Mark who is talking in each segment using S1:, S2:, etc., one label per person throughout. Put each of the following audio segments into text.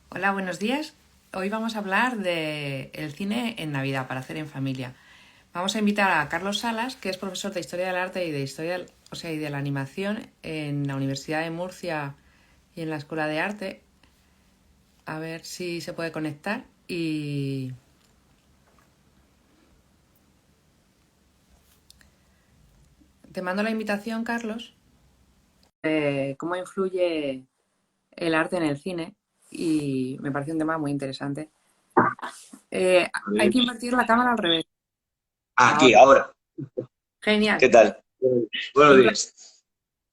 S1: Hola, buenos días. Hoy vamos a hablar de el cine en Navidad para hacer en familia. Vamos a invitar a Carlos Salas, que es profesor de Historia del Arte y de Historia, y de la Animación en la Universidad de Murcia y en la Escuela de Arte. A ver si se puede conectar y te mando la invitación, Carlos. ¿Cómo influye el arte en el cine? Y me parece un tema muy interesante. Hay
S2: Vale.
S1: que invertir la cámara al revés.
S2: Aquí,
S1: Ahora.
S2: ahora.
S1: Genial.
S2: ¿Qué tal? Buenos
S1: Un
S2: días.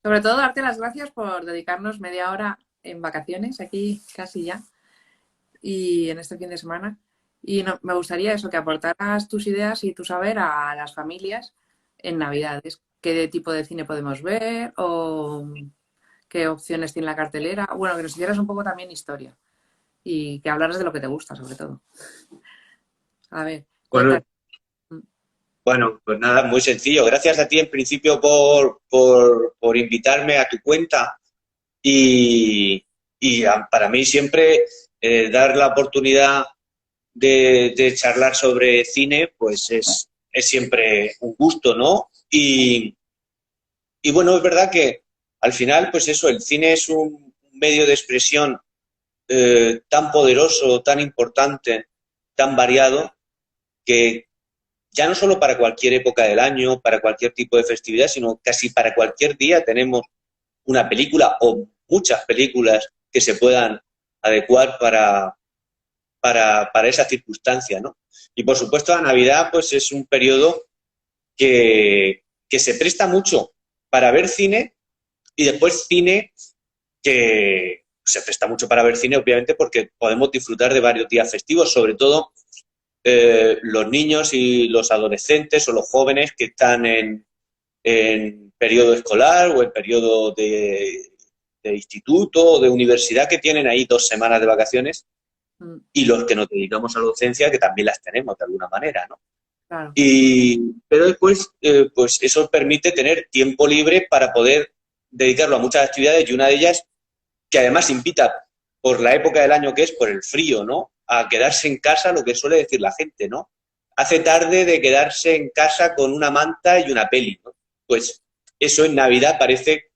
S1: Sobre todo darte las gracias por dedicarnos media hora en vacaciones, aquí casi ya, y en este fin de semana. Y me gustaría eso, que aportaras tus ideas y tu saber a las familias en Navidades. ¿Qué tipo de cine podemos ver? ¿O qué opciones tiene la cartelera? Bueno, que nos hicieras un poco también historia y que hablaras de lo que te gusta, sobre todo. A ver,
S2: Bueno,
S1: cuéntanos.
S2: bueno, pues nada, muy sencillo. Gracias a ti en principio por invitarme a tu cuenta y, para mí siempre dar la oportunidad de charlar sobre cine, pues es siempre un gusto, ¿no? Y bueno, es verdad que al final, pues eso, el cine es un medio de expresión tan poderoso, tan importante, tan variado, que ya no solo para cualquier época del año, para cualquier tipo de festividad, sino casi para cualquier día tenemos una película o muchas películas que se puedan adecuar para esa circunstancia, ¿no? Y por supuesto la Navidad pues es un periodo que se presta mucho para ver cine y después cine que se presta mucho para ver cine, obviamente, porque podemos disfrutar de varios días festivos, sobre todo los niños y los adolescentes o los jóvenes que están en periodo escolar o en periodo de instituto o de universidad, que tienen ahí 2 semanas de vacaciones,
S1: Mm,
S2: y los que nos dedicamos a la docencia, que también las tenemos de alguna manera, ¿no?
S1: claro.
S2: Pero después, pues eso permite tener tiempo libre para poder dedicarlo a muchas actividades, y una de ellas, que además invita por la época del año que es, por el frío, ¿no? A quedarse en casa, lo que suele decir la gente, ¿no? Hace tarde de quedarse en casa con una manta y una peli, ¿no? Pues eso en Navidad parece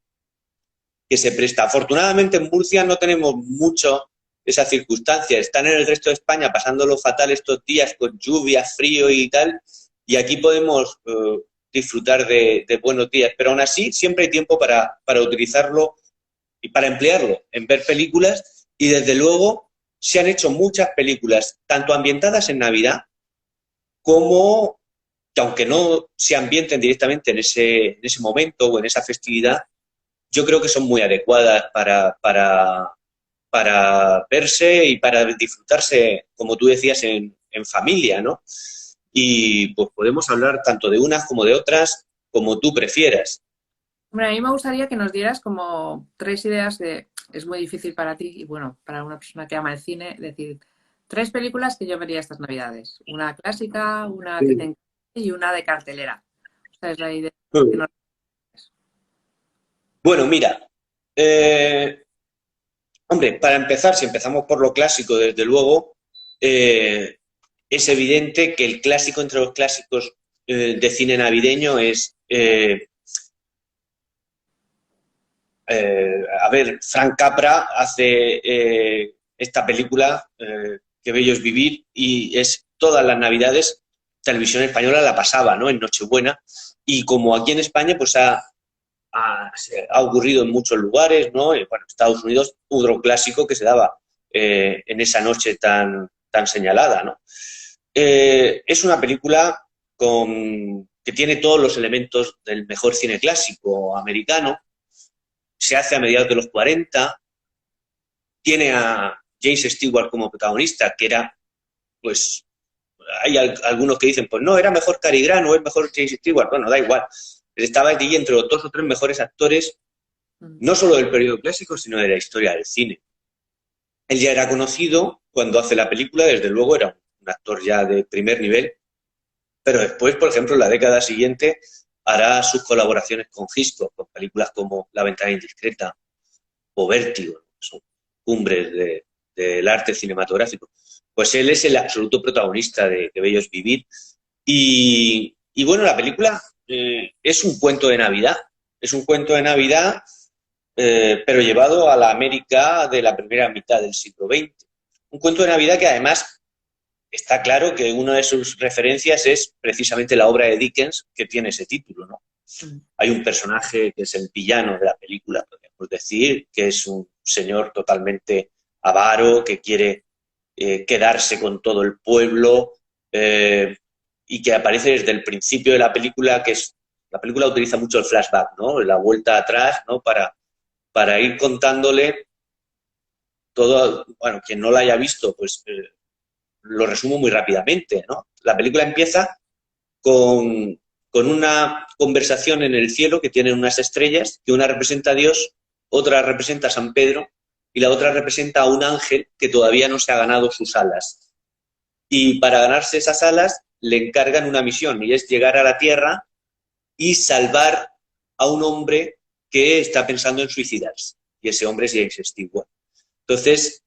S2: que se presta. Afortunadamente en Murcia no tenemos mucho esa circunstancia. Están en el resto de España pasándolo fatal estos días con lluvia, frío y tal, y aquí podemos disfrutar de buenos días. Pero aún así siempre hay tiempo para utilizarlo y para emplearlo en ver películas, y desde luego se han hecho muchas películas, tanto ambientadas en Navidad como que, aunque no se ambienten directamente en ese momento o en esa festividad, yo creo que son muy adecuadas para verse y para disfrutarse, como tú decías, en familia, ¿no? Y pues podemos hablar tanto de unas como de otras, como tú prefieras.
S1: Hombre, a mí me gustaría que nos dieras como tres ideas de, es muy difícil para ti y bueno, para una persona que ama el cine, decir tres películas que yo vería estas Navidades. Una clásica, una que te
S2: Sí.
S1: encante y una de cartelera. O sea, es la idea que
S2: Mm.
S1: nos...
S2: Bueno, mira, eh, hombre, para empezar, si empezamos por lo clásico, desde luego, eh, es evidente que el clásico entre los clásicos de cine navideño es, a ver, Frank Capra hace esta película, Qué bello es vivir, y es todas las Navidades, Televisión Española la pasaba, ¿no? En Nochebuena, y como aquí en España, pues ha ocurrido en muchos lugares, ¿no? Bueno, Estados Unidos, otro clásico que se daba en esa noche tan señalada, ¿no? Es una película que tiene todos los elementos del mejor cine clásico americano. Se hace a mediados de los 40, tiene a James Stewart como protagonista, que era, pues, hay algunos que dicen, pues no, era mejor Cary Grant o es mejor James Stewart, bueno, da igual. Estaba allí entre los dos o tres mejores actores,
S1: Mm,
S2: no solo del periodo clásico, sino de la historia del cine. Él ya era conocido cuando hace la película, desde luego era un actor ya de primer nivel, pero después, por ejemplo, en la década siguiente hará sus colaboraciones con Hitchcock, con películas como La ventana indiscreta o Vértigo, son cumbres del arte cinematográfico. Pues él es el absoluto protagonista de Que bello es vivir. Y bueno, la película es un cuento de Navidad. Es un cuento de Navidad, pero llevado a la América de la primera mitad del siglo XX. Un cuento de Navidad que además está claro que una de sus referencias es precisamente la obra de Dickens, que tiene ese título, ¿no? Hay un personaje que es el villano de la película, podríamos decir, que es un señor totalmente avaro, que quiere quedarse con todo el pueblo, y que aparece desde el principio de la película, la película utiliza mucho el flashback, ¿no? La vuelta atrás, ¿no? Para ir contándole todo. Bueno, quien no la haya visto, pues lo resumo muy rápidamente, ¿no? La película empieza con una conversación en el cielo que tienen unas estrellas, que una representa a Dios, otra representa a San Pedro y la otra representa a un ángel que todavía no se ha ganado sus alas. Y para ganarse esas alas le encargan una misión, y es llegar a la Tierra y salvar a un hombre que está pensando en suicidarse. Y ese hombre es James Stewart. Entonces,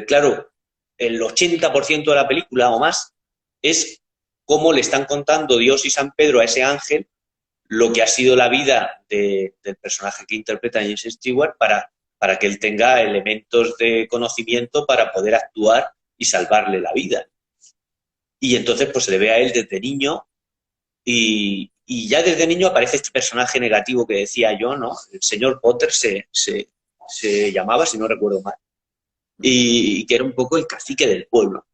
S2: claro, el 80% de la película o más es cómo le están contando Dios y San Pedro a ese ángel lo que ha sido la vida del personaje que interpreta James Stewart para que él tenga elementos de conocimiento para poder actuar y salvarle la vida. Y entonces pues se le ve a él desde niño y ya desde niño aparece este personaje negativo que decía yo, ¿no? El señor Potter se llamaba, si no recuerdo mal, y que era un poco el cacique del pueblo.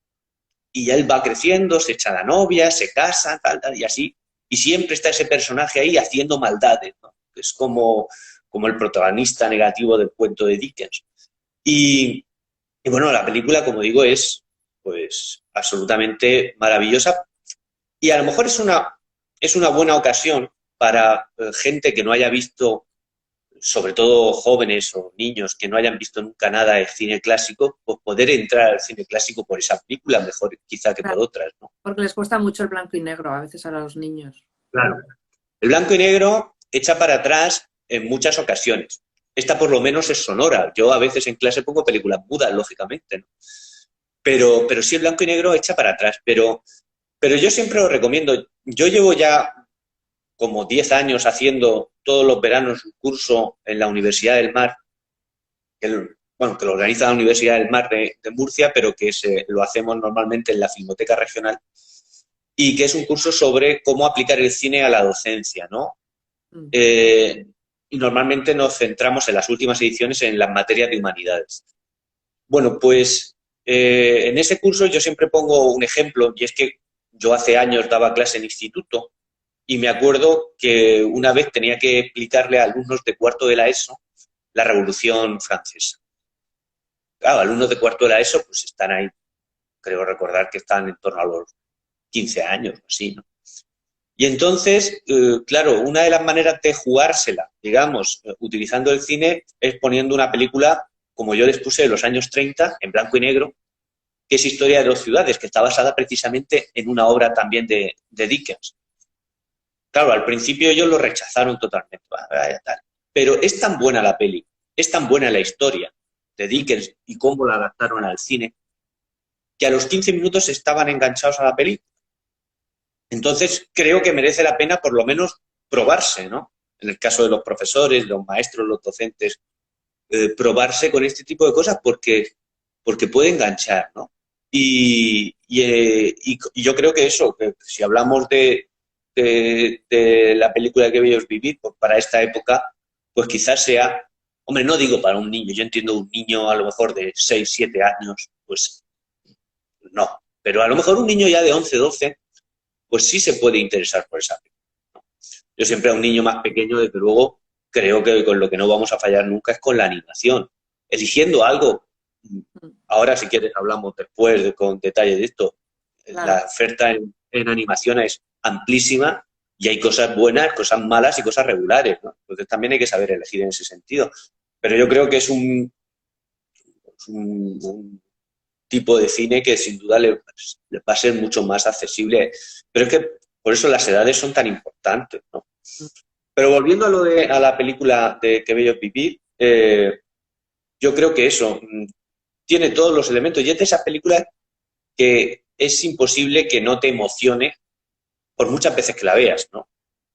S2: Y ya él va creciendo, se echa la novia, se casa, tal, y así. Y siempre está ese personaje ahí haciendo maldades, ¿no? Es como el protagonista negativo del cuento de Dickens. Y bueno, la película, como digo, es pues absolutamente maravillosa. Y a lo mejor es una buena ocasión para gente que no haya visto, sobre todo jóvenes o niños que no hayan visto nunca nada de cine clásico, pues poder entrar al cine clásico por esa película, mejor quizá que por otras, ¿no?
S1: Porque les cuesta mucho el blanco y negro a veces a los niños.
S2: Claro. El blanco y negro echa para atrás en muchas ocasiones. Esta por lo menos es sonora. Yo a veces en clase pongo películas mudas, lógicamente, ¿no? Pero sí el blanco y negro echa para atrás. Pero yo siempre lo recomiendo. Yo llevo ya como 10 años haciendo todos los veranos un curso en la Universidad del Mar, que lo organiza la Universidad del Mar de Murcia, pero que lo hacemos normalmente en la Filmoteca Regional, y que es un curso sobre cómo aplicar el cine a la docencia, ¿no? Y normalmente nos centramos en las últimas ediciones en las materias de humanidades. Bueno, pues en ese curso yo siempre pongo un ejemplo, y es que yo hace años daba clase en instituto, y me acuerdo que una vez tenía que explicarle a alumnos de cuarto de la ESO la Revolución Francesa. Claro, alumnos de cuarto de la ESO pues están ahí, creo recordar que están en torno a los 15 años, así, ¿no? Y entonces, claro, una de las maneras de jugársela, digamos, utilizando el cine, es poniendo una película, como yo les puse, de los años 30, en blanco y negro, que es Historia de 2 ciudades, que está basada precisamente en una obra también de Dickens. Claro, al principio ellos lo rechazaron totalmente, pero es tan buena la peli, es tan buena la historia de Dickens y cómo la adaptaron al cine, que a los 15 minutos estaban enganchados a la peli. Entonces creo que merece la pena por lo menos probarse, ¿no? En el caso de los profesores, los maestros, los docentes, probarse con este tipo de cosas porque puede enganchar, ¿no? Y yo creo que eso, que si hablamos de la película Que bello es vivir, pues para esta época, pues quizás sea, hombre, no digo para un niño, yo entiendo un niño a lo mejor de 6, 7 años, pues no, pero a lo mejor un niño ya de 11, 12, pues sí se puede interesar por esa película, ¿no? Yo siempre a un niño más pequeño, desde luego, creo que con lo que no vamos a fallar nunca es con la animación. Eligiendo algo, ahora si quieres hablamos después con detalle de esto, claro. La oferta en animación es amplísima y hay cosas buenas, cosas malas y cosas regulares, ¿no? Entonces también hay que saber elegir en ese sentido. Pero yo creo que es un tipo de cine que sin duda le va a ser mucho más accesible. Pero es que por eso las edades son tan importantes, ¿no? Pero volviendo a la película de Que bello es vivir, yo creo que eso, tiene todos los elementos y es de esas películas que es imposible que no te emocione por muchas veces que la veas, ¿no?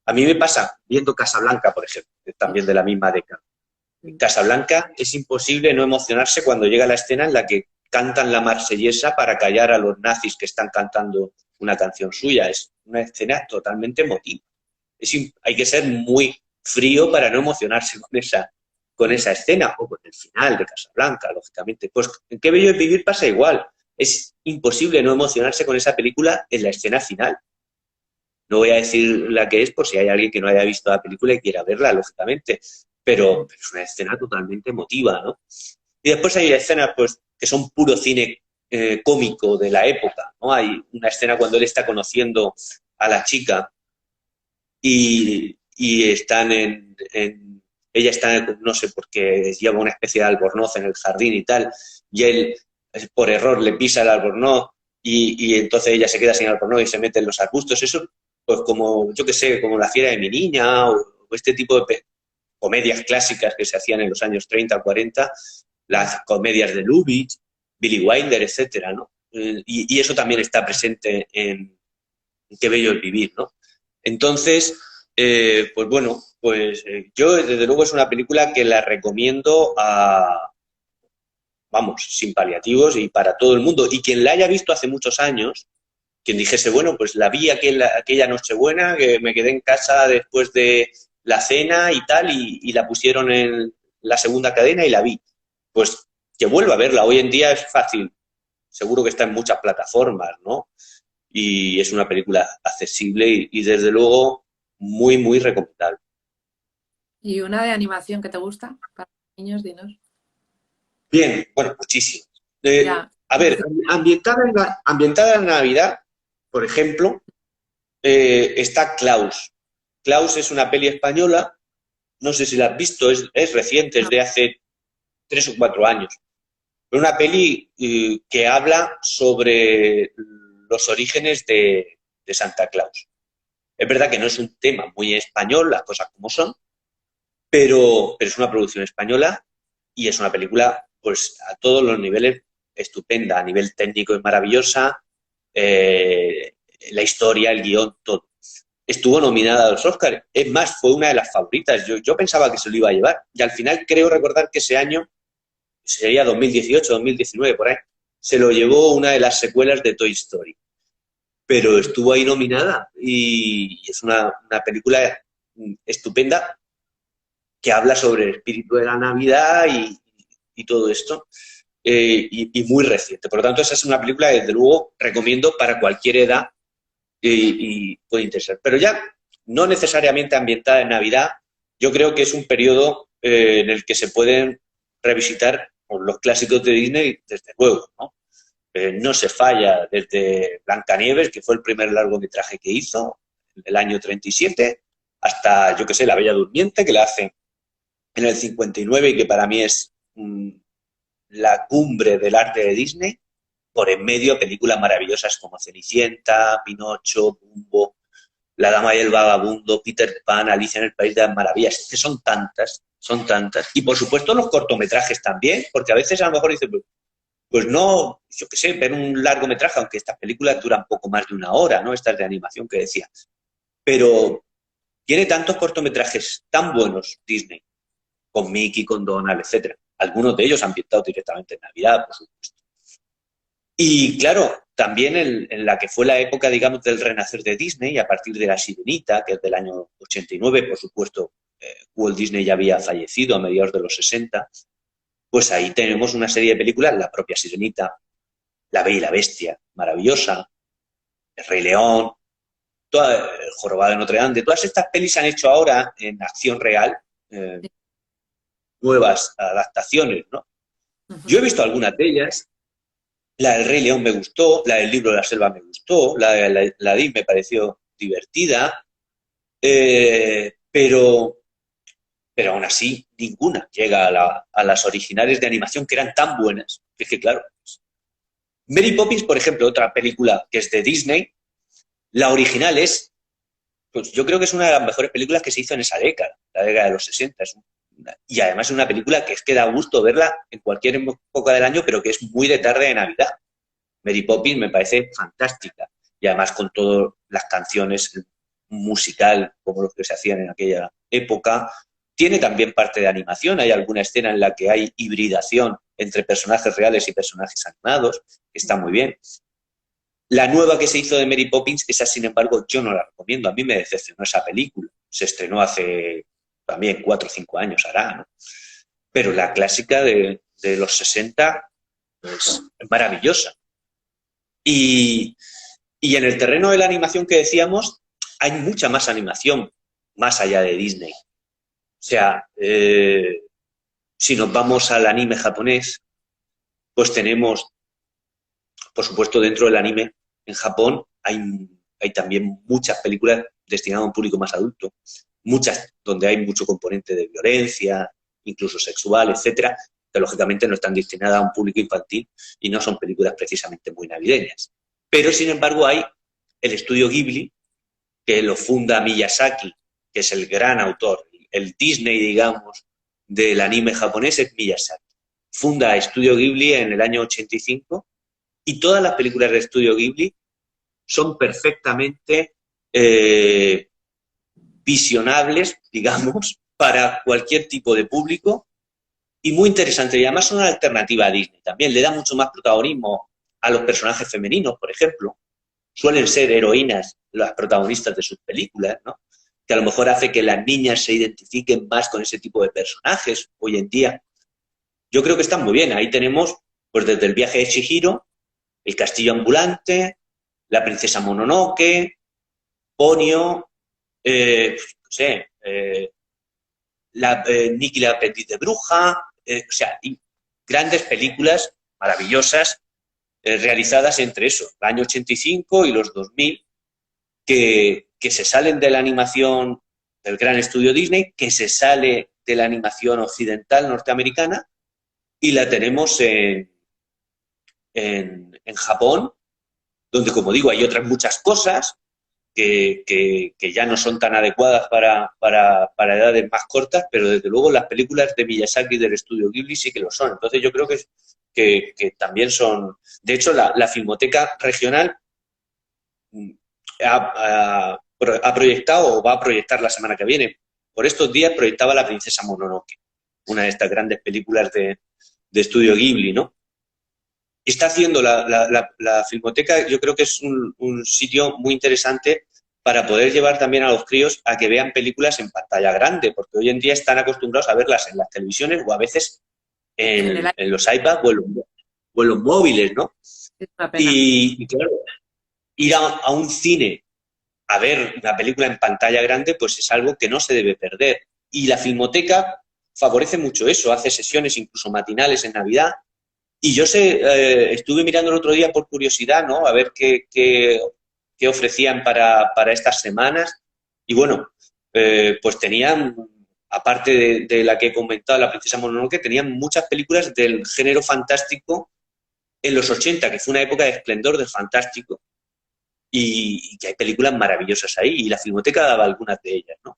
S2: A mí me pasa viendo Casablanca, por ejemplo, que es también de la misma década. En Casablanca es imposible no emocionarse cuando llega la escena en la que cantan la Marsellesa para callar a los nazis que están cantando una canción suya. Es una escena totalmente emotiva. Hay que ser muy frío para no emocionarse con esa escena, o con el final de Casablanca, lógicamente. Pues en Qué bello es vivir pasa igual. Es imposible no emocionarse con esa película en la escena final. No voy a decir la que es por si hay alguien que no haya visto la película y quiera verla, lógicamente, pero es una escena totalmente emotiva, ¿no? Y después hay escenas pues, que son puro cine cómico de la época, ¿no? Hay una escena cuando él está conociendo a la chica y están ella está, no sé, porque lleva una especie de albornoz en el jardín y tal, y él por error le pisa el albornoz y entonces ella se queda sin albornoz y se mete en los arbustos. Eso, pues como, yo qué sé, como La fiera de mi niña o este tipo de comedias clásicas que se hacían en los años 30 o 40, las comedias de Lubitsch, Billy Wilder, etcétera, ¿no? Y eso también está presente en Qué bello es vivir, ¿no? Entonces, pues bueno, pues yo desde luego es una película que la recomiendo vamos, sin paliativos y para todo el mundo. Y quien la haya visto hace muchos años, quien dijese, bueno, pues la vi aquella Nochebuena, que me quedé en casa después de la cena y tal, y la pusieron en la segunda cadena y la vi. Pues que vuelva a verla. Hoy en día es fácil. Seguro que está en muchas plataformas, ¿no? Y es una película accesible y desde luego muy, muy recomendable.
S1: ¿Y una de animación que te gusta para niños, dinos?
S2: Bien, bueno, muchísimo.
S1: Ya.
S2: A ver, ambientada en Navidad, por ejemplo, está Klaus. Klaus es una peli española, no sé si la has visto, es reciente, es
S1: No.
S2: de hace 3 o 4 años. Una peli que habla sobre los orígenes de Santa Claus. Es verdad que no es un tema muy español, las cosas como son, pero es una producción española y es una película, pues a todos los niveles, estupenda. A nivel técnico es maravillosa, la historia, el guión, todo. Estuvo nominada a los Oscars. Es más, fue una de las favoritas. Yo pensaba que se lo iba a llevar. Y al final creo recordar que ese año, sería 2018, 2019, por ahí, se lo llevó una de las secuelas de Toy Story. Pero estuvo ahí nominada y es una película estupenda que habla sobre el espíritu de la Navidad y todo esto, y muy reciente. Por lo tanto, esa es una película que, desde luego, recomiendo para cualquier edad y puede interesar. Pero ya no necesariamente ambientada en Navidad, yo creo que es un periodo en el que se pueden revisitar los clásicos de Disney, desde luego, ¿no? No se falla desde Blancanieves, que fue el primer largometraje que hizo, en el año 37, hasta, yo qué sé, La Bella Durmiente, que la hace en el 59 y que para mí es la cumbre del arte de Disney. Por en medio, películas maravillosas como Cenicienta, Pinocho, Dumbo, La Dama y el Vagabundo, Peter Pan, Alicia en el País de las Maravillas. Es que son tantas, son tantas. Y por supuesto los cortometrajes también, porque a veces a lo mejor dicen, pues no, yo qué sé, ver un largometraje, aunque estas películas duran poco más de 1 hora, ¿no? Estas de animación que decía. Pero tiene tantos cortometrajes tan buenos Disney, con Mickey, con Donald, etcétera. Algunos de ellos ambientados directamente en Navidad, por supuesto. Y claro, también en la que fue la época, digamos, del renacer de Disney, a partir de La Sirenita, que es del año 89, por supuesto, Walt Disney ya había fallecido a mediados de los 60, pues ahí tenemos una serie de películas, la propia Sirenita, La Bella y la Bestia, maravillosa, El Rey León, El Jorobado de Notre Dame. Todas estas pelis se han hecho ahora en acción real, nuevas adaptaciones, ¿no? Yo he visto algunas de ellas. La del Rey León me gustó, la del Libro de la Selva me gustó, la de Aladdin me pareció divertida, pero aún así ninguna llega a las originales de animación, que eran tan buenas. Es que claro, Mary Poppins, por ejemplo, otra película que es de Disney, la original es, pues yo creo que es una de las mejores películas que se hizo en esa década, la década de los 60. Es Y además es una película que es que da gusto verla en cualquier época del año, pero que es muy de tarde de Navidad. Mary Poppins me parece fantástica. Y además con todas las canciones musical, como los que se hacían en aquella época. Tiene también parte de animación. Hay alguna escena en la que hay hibridación entre personajes reales y personajes animados, que está muy bien. La nueva que se hizo de Mary Poppins, esa sin embargo yo no la recomiendo. A mí me decepcionó esa película. Se estrenó hace también 4 o 5 años hará, ¿no? Pero la clásica de los 60 pues, es maravillosa. Y en el terreno de la animación que decíamos, hay mucha más animación más allá de Disney. O sea, si nos vamos al anime japonés, pues tenemos, por supuesto, dentro del anime, en Japón hay también muchas películas destinadas a un público más adulto, muchas donde hay mucho componente de violencia, incluso sexual, etcétera, que lógicamente no están destinadas a un público infantil y no son películas precisamente muy navideñas. Pero, sin embargo, hay el estudio Ghibli, que lo funda Miyazaki, que es el gran autor, el Disney, digamos, del anime japonés es Miyazaki. Funda Estudio Ghibli en el año 85 y todas las películas de Estudio Ghibli son perfectamente visionables, digamos, para cualquier tipo de público y muy interesante. Y además son una alternativa a Disney también. Le da mucho más protagonismo a los personajes femeninos, por ejemplo. Suelen ser heroínas las protagonistas de sus películas, ¿no? Que a lo mejor hace que las niñas se identifiquen más con ese tipo de personajes hoy en día. Yo creo que están muy bien. Ahí tenemos, pues desde el viaje de Chihiro, el castillo ambulante, la princesa Mononoke, Ponyo, no sé, Nikki la aprendiz de bruja, o sea, grandes películas maravillosas realizadas entre eso, el año 85 y los 2000, que se salen de la animación del gran estudio Disney, que se sale de la animación occidental norteamericana y la tenemos en Japón, donde, como digo, hay otras muchas cosas que ya no son tan adecuadas para edades más cortas, pero desde luego las películas de Miyazaki del estudio Ghibli sí que lo son. Entonces yo creo que también son... De hecho, la Filmoteca Regional ha proyectado o va a proyectar la semana que viene. Por estos días proyectaba La princesa Mononoke, una de estas grandes películas de estudio Ghibli, ¿no? Está haciendo la Filmoteca, yo creo que es un sitio muy interesante para poder llevar también a los críos a que vean películas en pantalla grande, porque hoy en día están acostumbrados a verlas en las televisiones o a veces en los iPads o en los móviles, ¿no?
S1: Es una pena.
S2: Y claro, ir a un cine a ver una película en pantalla grande, pues es algo que no se debe perder. Y la Filmoteca favorece mucho eso, hace sesiones incluso matinales en Navidad. Y yo estuve mirando el otro día por curiosidad, ¿no? A ver qué ofrecían para estas semanas. Y bueno, pues tenían, aparte de la que he comentado, La princesa Mononoke, tenían muchas películas del género fantástico en los 80, que fue una época de esplendor del fantástico. Y que hay películas maravillosas ahí. Y la Filmoteca daba algunas de ellas, ¿no?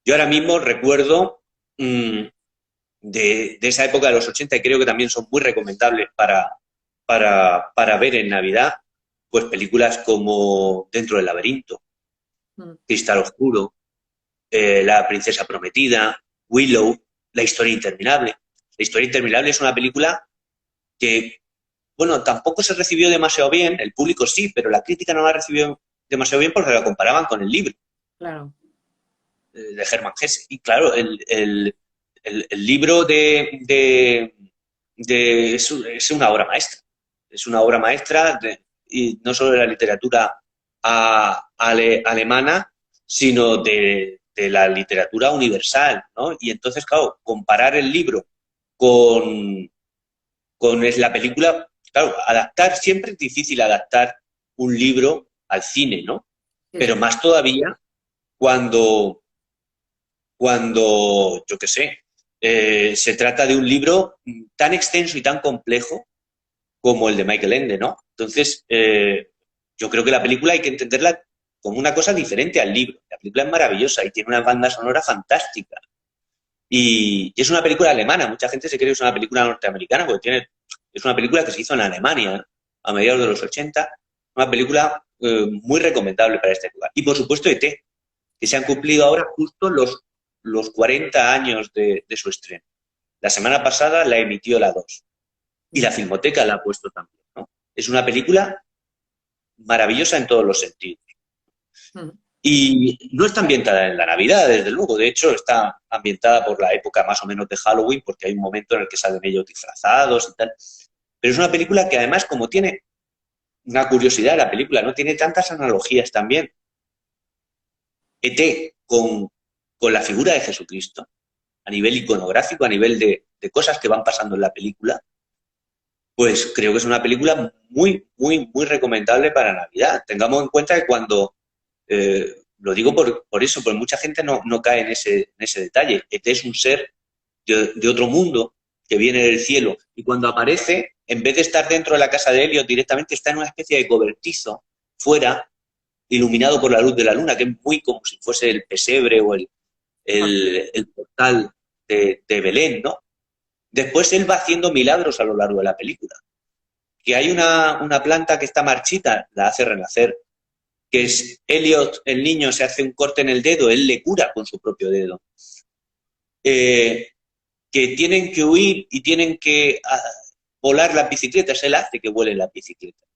S2: Yo ahora mismo recuerdo... de esa época de los 80 y creo que también son muy recomendables para ver en Navidad, pues películas como Dentro del laberinto, Cristal oscuro, La princesa prometida, Willow, La historia interminable. La historia interminable es una película que, bueno, tampoco se recibió demasiado bien, el público sí, pero la crítica no la recibió demasiado bien porque la comparaban con el libro.
S1: Claro.
S2: De Hermann Hesse. Y claro, el libro es una obra maestra. Es una obra maestra y no solo de la literatura alemana, sino de la literatura universal, ¿no? Y entonces, claro, comparar el libro con la película, claro, siempre es difícil adaptar un libro al cine, ¿no? Pero más todavía cuando yo qué sé, se trata de un libro tan extenso y tan complejo como el de Michael Ende, ¿no? Entonces, yo creo que la película hay que entenderla como una cosa diferente al libro. La película es maravillosa y tiene una banda sonora fantástica. Y es una película alemana. Mucha gente se cree que es una película norteamericana porque es una película que se hizo en Alemania, ¿no? A mediados de los 80. Una película muy recomendable para este lugar. Y por supuesto E.T., que se han cumplido ahora justo los 40 años de su estreno. La semana pasada la emitió la 2 y la Filmoteca la ha puesto también, ¿no? Es una película maravillosa en todos los sentidos. Y no está ambientada en la Navidad, desde luego. De hecho, está ambientada por la época más o menos de Halloween, porque hay un momento en el que salen ellos disfrazados y tal. Pero es una película que además, como tiene una curiosidad de la película, no tiene tantas analogías también. E.T. con la figura de Jesucristo, a nivel iconográfico, a nivel de cosas que van pasando en la película, pues creo que es una película muy, muy, muy recomendable para Navidad. Tengamos en cuenta que cuando, lo digo por eso, porque mucha gente no cae en ese detalle. E.T. es un ser de otro mundo que viene del cielo y cuando aparece, en vez de estar dentro de la casa de Elliot, directamente está en una especie de cobertizo fuera, iluminado por la luz de la luna, que es muy como si fuese el pesebre o el portal de Belén, ¿no? Después él va haciendo milagros a lo largo de la película. Que hay una planta que está marchita, la hace renacer. Que es Elliot, el niño, se hace un corte en el dedo, él le cura con su propio dedo. Que tienen que huir y tienen que volar las bicicletas, él hace que vuelen las bicicletas.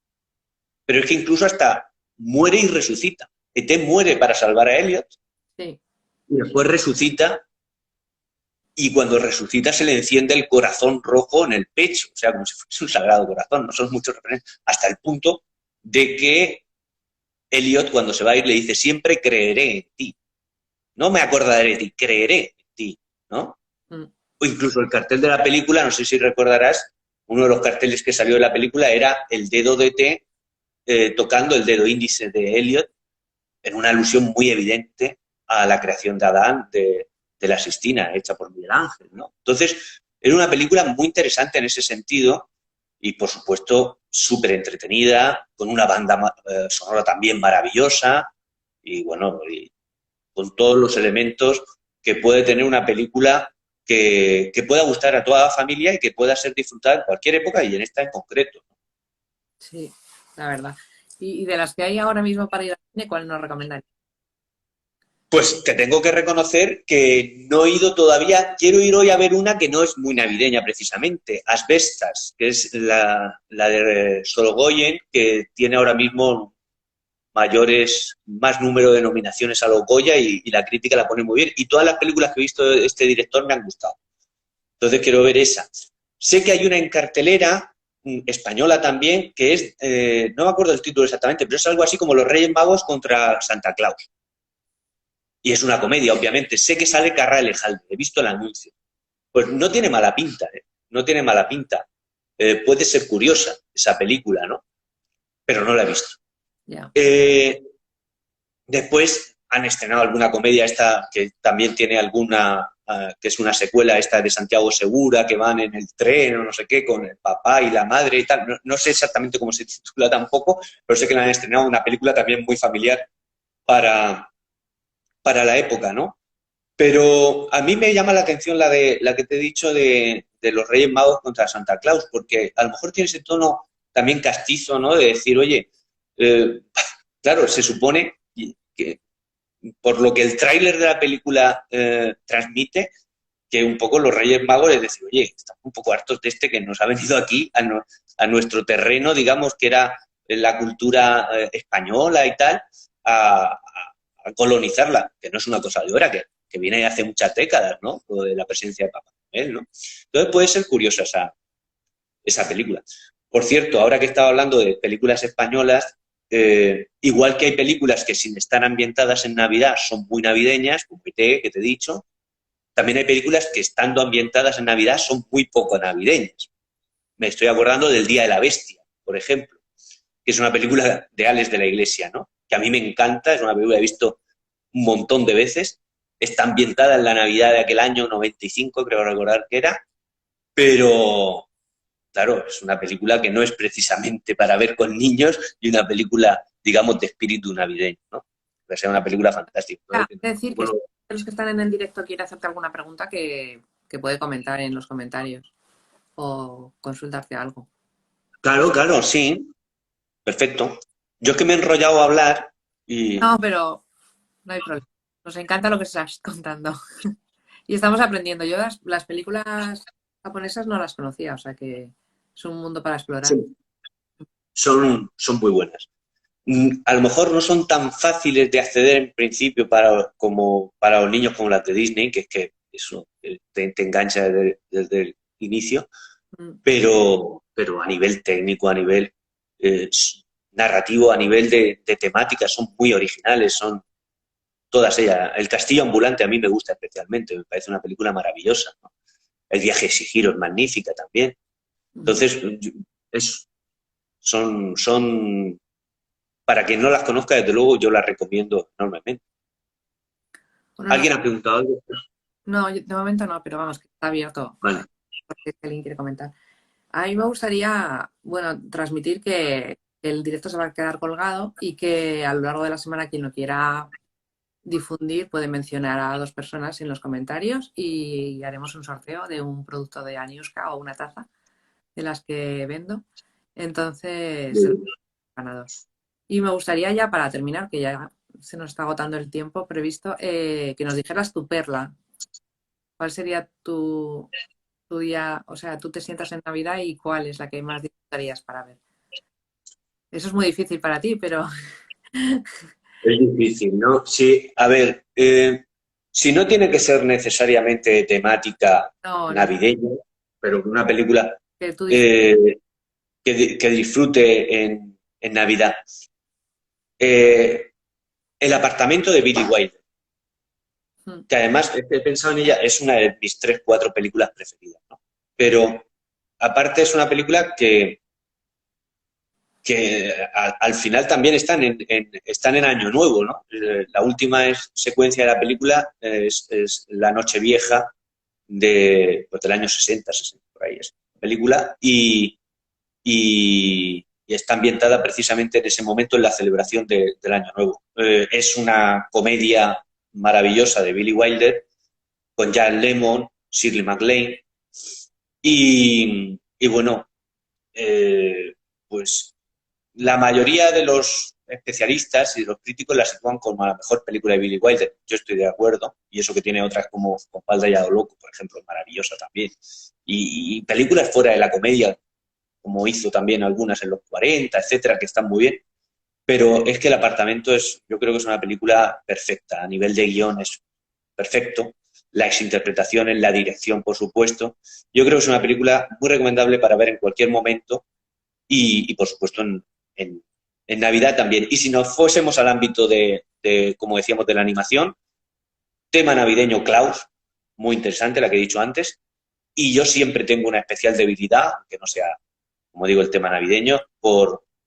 S2: Pero es que incluso hasta muere y resucita. E.T. muere para salvar a Elliot. Sí. Y después resucita. Y cuando resucita se le enciende el corazón rojo en el pecho, o sea, como si fuese un sagrado corazón, no son muchos referentes, hasta el punto de que Elliot cuando se va a ir le dice, siempre creeré en ti, no me acordaré de ti, creeré en ti, ¿no? O incluso el cartel de la película, no sé si recordarás, uno de los carteles que salió de la película era el dedo de E.T. Tocando el dedo índice de Elliot, en una alusión muy evidente a la creación de Adán, de la Sistina, hecha por Miguel Ángel, ¿no? Entonces, era una película muy interesante en ese sentido y, por supuesto, súper entretenida, con una banda sonora también maravillosa y, bueno, y con todos los elementos que puede tener una película que pueda gustar a toda la familia y que pueda ser disfrutada en cualquier época y en esta en concreto.
S1: Sí, la verdad. Y de las que hay ahora mismo para ir al cine, ¿cuál nos recomendarías?
S2: Pues te tengo que reconocer que no he ido todavía. Quiero ir hoy a ver una que no es muy navideña precisamente, Asbestas, que es la de Sorogoyen, que tiene ahora mismo más número de nominaciones a los Goya y la crítica la pone muy bien. Y todas las películas que he visto de este director me han gustado. Entonces quiero ver esa. Sé que hay una en cartelera, española también, que es, no me acuerdo el título exactamente, pero es algo así como Los Reyes Magos contra Santa Claus. Y es una comedia, obviamente. Sé que sale Carra Elejalde, he visto el anuncio. Pues no tiene mala pinta, ¿eh? No tiene mala pinta. Puede ser curiosa esa película, ¿no? Pero no la he visto. Yeah. Después han estrenado alguna comedia esta que también tiene alguna, que es una secuela esta de Santiago Segura, que van en el tren o no sé qué, con el papá y la madre y tal. No sé exactamente cómo se titula tampoco, pero sé que la han estrenado, una película también muy familiar para la época, ¿no? Pero a mí me llama la atención la que te he dicho de los Reyes Magos contra Santa Claus, porque a lo mejor tiene ese tono también castizo, ¿no? De decir, oye, claro, se supone que por lo que el tráiler de la película transmite, que un poco los Reyes Magos es decir, oye, estamos un poco hartos de este que nos ha venido aquí a nuestro terreno, digamos, que era la cultura española y tal, a colonizarla, que no es una cosa de ahora, que viene hace muchas décadas, ¿no? Lo de la presencia de Papá Noel, ¿no? Entonces puede ser curiosa esa película. Por cierto, ahora que estaba hablando de películas españolas, igual que hay películas que sin estar ambientadas en Navidad son muy navideñas, como E.T., que te he dicho, también hay películas que estando ambientadas en Navidad son muy poco navideñas. Me estoy acordando del Día de la Bestia, por ejemplo, que es una película de Alex de la Iglesia, ¿no? Que a mí me encanta, es una película que he visto un montón de veces, está ambientada en la Navidad de aquel año 95, creo recordar que era, pero claro, es una película que no es precisamente para ver con niños y una película, digamos, de espíritu navideño, ¿no? Que sea una película fantástica.
S1: Es decir, que de los que están en el directo quiere hacerte alguna pregunta, que puede comentar en los comentarios o consultarte algo.
S2: Claro, claro, sí. Perfecto. Yo es que me he enrollado a hablar y...
S1: No, pero no hay problema. Nos encanta lo que estás contando. Y estamos aprendiendo. Yo las películas japonesas no las conocía, o sea que es un mundo para explorar.
S2: Sí, son muy buenas. A lo mejor no son tan fáciles de acceder en principio como para los niños como las de Disney, que es que eso te engancha desde el inicio,
S1: Mm.
S2: pero a nivel técnico, a nivel eh, narrativo, a nivel de temática, son muy originales, son todas ellas. El Castillo Ambulante a mí me gusta especialmente, me parece una película maravillosa, ¿no? El viaje de Chihiro es magnífica también.
S1: Ujú.
S2: Entonces, son, para quien no las conozca, desde luego yo las recomiendo enormemente.
S1: Bueno,
S2: ¿Alguien ha preguntado algo?
S1: no, de momento no, pero vamos, que está abierto
S2: Vale.
S1: porque alguien quiere comentar. A mí me gustaría, bueno, transmitir que el directo se va a quedar colgado y que a lo largo de la semana quien lo quiera difundir puede mencionar a 2 personas en los comentarios y haremos un sorteo de un producto de Aniuska o una taza de las que vendo. Entonces, el ganador. Y me gustaría ya para terminar, que ya se nos está agotando el tiempo previsto, que nos dijeras tu perla. ¿Cuál sería tu día? O sea, tú te sientas en Navidad y cuál es la que más disfrutarías para ver. Eso es muy difícil para ti, pero
S2: Es difícil, ¿no? Sí, a ver, si no tiene que ser necesariamente temática
S1: no, no,
S2: navideña, pero una película
S1: que tú disfrutes.
S2: eh, que disfrute en Navidad. Eh, El apartamento de Billy Wilder, que además he pensado en ella, es una de mis 3, 4 películas preferidas, ¿no? Pero aparte es una película que al final también están en Año Nuevo, ¿no? La última secuencia de la película es la Nochevieja pues, del año 60 por ahí es la película, y está ambientada precisamente en ese momento en la celebración del Año Nuevo. Es una comedia maravillosa de Billy Wilder con Jan Lemmon, Shirley MacLaine y bueno, pues la mayoría de los especialistas y de los críticos la sitúan como la mejor película de Billy Wilder. Yo estoy de acuerdo, y eso que tiene otras como Con Falda y a lo loco, por ejemplo, es maravillosa también. Y películas fuera de la comedia, como hizo también algunas en los 40, etcétera, que están muy bien. Pero es que El apartamento yo creo que es una película perfecta. A nivel de guión es perfecto. Las interpretaciones, la dirección, por supuesto. Yo creo que es una película muy recomendable para ver en cualquier momento y por supuesto, en, en Navidad también. Y si nos fuésemos al ámbito como decíamos, de la animación, tema navideño Klaus, muy interesante, la que he dicho antes, y yo siempre tengo una especial debilidad, aunque no sea, como digo, el tema navideño,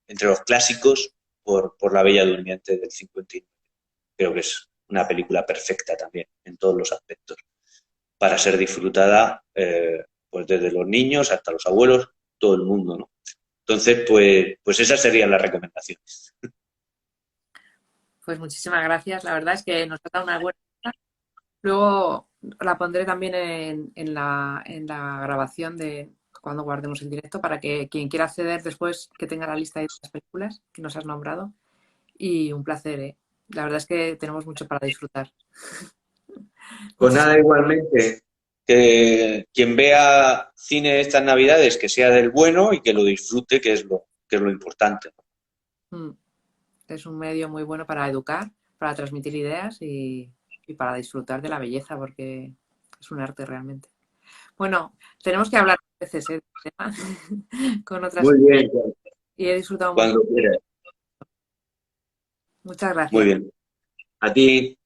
S2: entre los clásicos, por La Bella Durmiente del 59. Creo que es una película perfecta también, en todos los aspectos, para ser disfrutada pues desde los niños hasta los abuelos, todo el mundo, ¿no? Entonces, pues esas serían las recomendaciones.
S1: Pues muchísimas gracias. La verdad es que nos ha dado una buena. Luego la pondré también en la grabación de cuando guardemos el directo para que quien quiera acceder después que tenga la lista de las películas que nos has nombrado. Y un placer, ¿eh? La verdad es que tenemos mucho para disfrutar.
S2: Pues
S1: Muchísimas.
S2: nada, igualmente, que quien vea cine estas Navidades, que sea del bueno y que lo disfrute, que es lo importante.
S1: Es un medio muy bueno para educar, para transmitir ideas y para disfrutar de la belleza, porque es un arte realmente. Bueno, tenemos que hablar a veces, ¿eh? Del tema con otras.
S2: Muy bien,
S1: Y he disfrutado mucho.
S2: cuando quieras.
S1: Muchas
S2: Muy
S1: gracias.
S2: bien. A ti.